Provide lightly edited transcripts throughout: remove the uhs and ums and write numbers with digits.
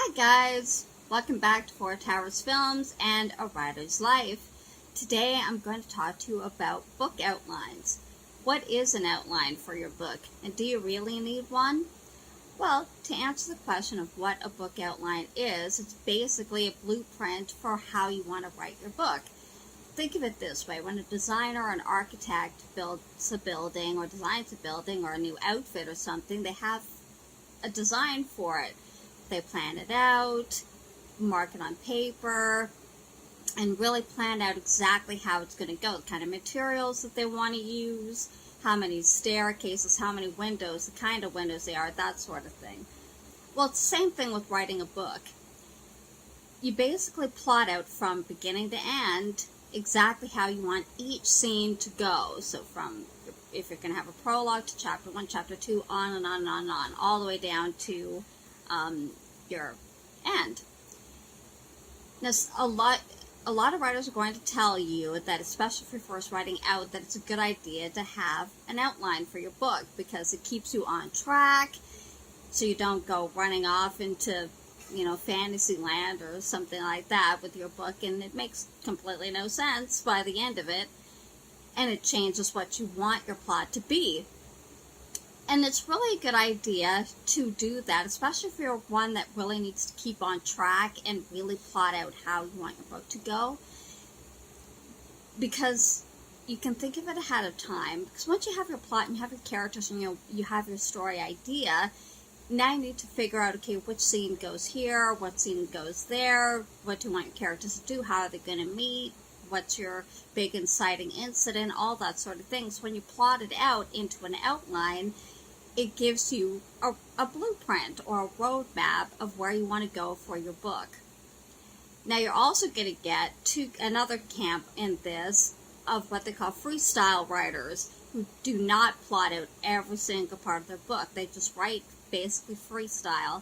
Hi guys, welcome back to Four Towers Films and A Writer's Life. Today I'm going to talk to you about book outlines. What is an outline for your book, and do you really need one? Well, to answer the question of what a book outline is, it's basically a blueprint for how you want to write your book. Think of it this way: when a designer or an architect builds a building or designs a building or a new outfit or something, they have a design for it. They plan it out, mark it on paper, and really plan out exactly how it's going to go, the kind of materials that they want to use, how many staircases, how many windows, the kind of windows they are, that sort of thing. Well, it's the same thing with writing a book. You basically plot out from beginning to end exactly how you want each scene to go. So from, if you're going to have a prologue to chapter 1, chapter 2, on and on and on and on, all the way down to your end. Now, a lot of writers are going to tell you that, especially if you're first writing out, that it's a good idea to have an outline for your book because it keeps you on track, so you don't go running off into, fantasy land or something like that with your book, and it makes completely no sense by the end of it, and it changes what you want your plot to be. And it's really a good idea to do that, especially if you're one that really needs to keep on track and really plot out how you want your book to go. Because you can think of it ahead of time. Because once you have your plot and you have your characters and you have your story idea, now you need to figure out, okay, which scene goes here, what scene goes there, what do you want your characters to do, how are they going to meet, what's your big inciting incident, all that sort of thing. So when you plot it out into an outline, it gives you a blueprint or a roadmap of where you want to go for your book. Now, you're also going to get to another camp in this of what they call freestyle writers, who do not plot out every single part of their book. They just write basically freestyle,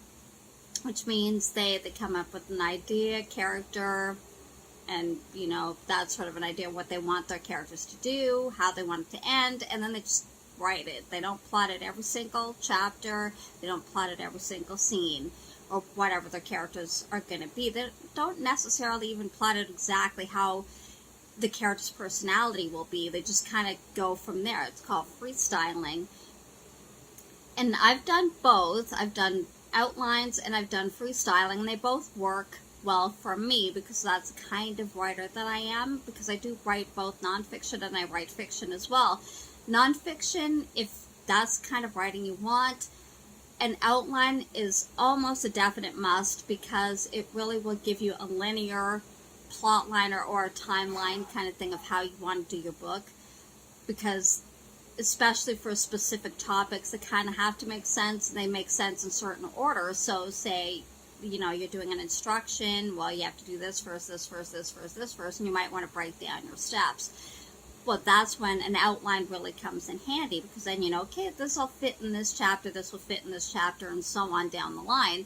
which means they come up with an idea, character, and, that sort of an idea of what they want their characters to do, how they want it to end, and then they just write it. They don't plot it every single chapter. They don't plot it every single scene or whatever their characters are going to be. They don't necessarily even plot it exactly how the character's personality will be. They just kind of go from there. It's called freestyling. And I've done both. I've done outlines and I've done freestyling, and they both work well for me because that's the kind of writer that I am, because I do write both nonfiction and I write fiction as well. Nonfiction, if that's the kind of writing you want, an outline is almost a definite must because it really will give you a linear plot line or a timeline kind of thing of how you want to do your book, because especially for specific topics that kind of have to make sense, and they make sense in certain order. So say, you're doing an instruction, well, you have to do this first, this first, this first, this first, and you might want to break down your steps. Well, that's when an outline really comes in handy, because then okay, this will fit in this chapter, this will fit in this chapter, and so on down the line.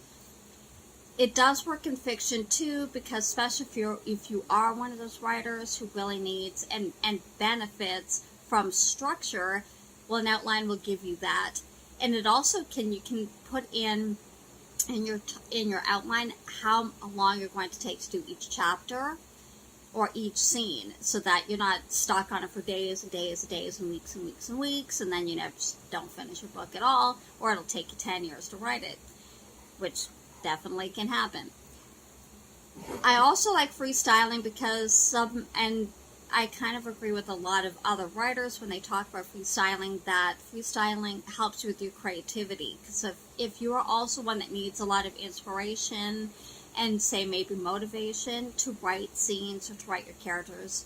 It does work in fiction too, because especially if you are one of those writers who really needs and benefits from structure, well, an outline will give you that. And it also you can put in your outline how long you're going to take to do each chapter or each scene, so that you're not stuck on it for days and days and days and weeks and weeks and weeks, and then just don't finish your book at all, or it'll take you 10 years to write it, which definitely can happen. I also like freestyling because and I kind of agree with a lot of other writers when they talk about freestyling, that freestyling helps you with your creativity. Because if you are also one that needs a lot of inspiration and say maybe motivation to write scenes or to write your characters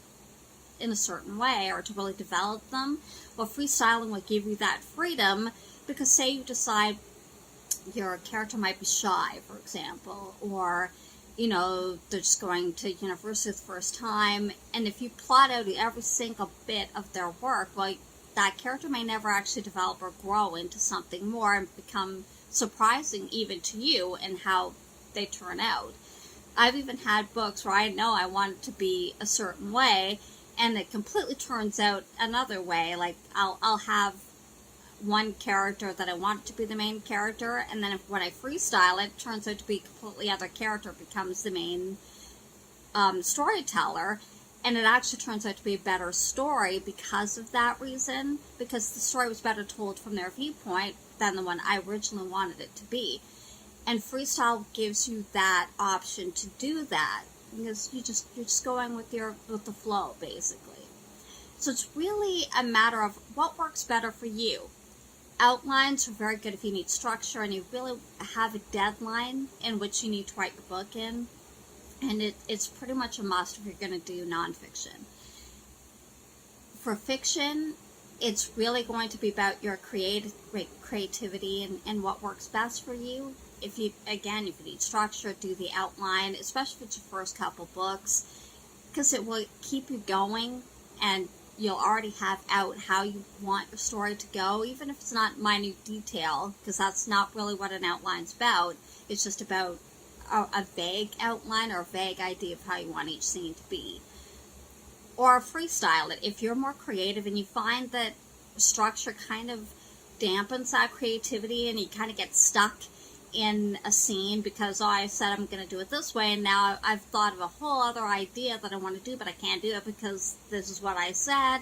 in a certain way or to really develop them, well, freestyling will give you that freedom, because say you decide your character might be shy, for example, or they're just going to university the first time, and if you plot out every single bit of their work, well, that character may never actually develop or grow into something more and become surprising even to you in how they turn out. I've even had books where I know I want it to be a certain way, and it completely turns out another way. Like I'll have one character that I want to be the main character, and then when I freestyle it turns out to be a completely other character, becomes the main storyteller, and it actually turns out to be a better story because of that reason, because the story was better told from their viewpoint than the one I originally wanted it to be. And freestyle gives you that option to do that, because you're just going with the flow, basically. So it's really a matter of what works better for you. Outlines are very good if you need structure and you really have a deadline in which you need to write your book in. And it's pretty much a must if you're going to do nonfiction. For fiction, it's really going to be about your creativity and what works best for you. If you need structure, do the outline, especially if it's your first couple books, because it will keep you going, and you'll already have out how you want your story to go, even if it's not minute detail, because that's not really what an outline's about. It's just about a vague outline or a vague idea of how you want each scene to be. Or freestyle it. If you're more creative and you find that structure kind of dampens that creativity and you kind of get stuck in a scene because, I said I'm going to do it this way, and now I've thought of a whole other idea that I want to do, but I can't do it because this is what I said.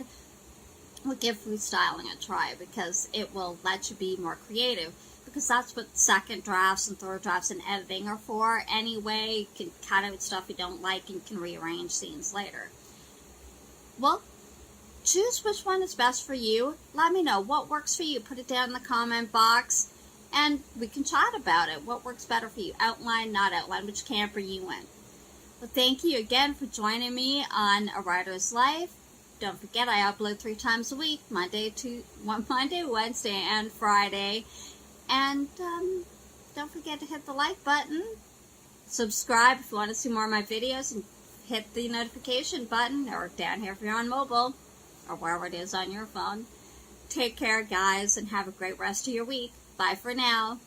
We'll give freestyling a try, because it will let you be more creative, because that's what second drafts and third drafts and editing are for anyway. You can cut out stuff you don't like and you can rearrange scenes later. Well, choose which one is best for you. Let me know what works for you. Put it down in the comment box, and we can chat about it. What works better for you? Outline, not outline. Which camper you in? Well, thank you again for joining me on A Writer's Life. Don't forget, I upload 3 times a week, Monday, Wednesday, and Friday. And don't forget to hit the like button. Subscribe if you want to see more of my videos, and hit the notification button, or down here if you're on mobile, or wherever it is on your phone. Take care, guys, and have a great rest of your week. Bye for now.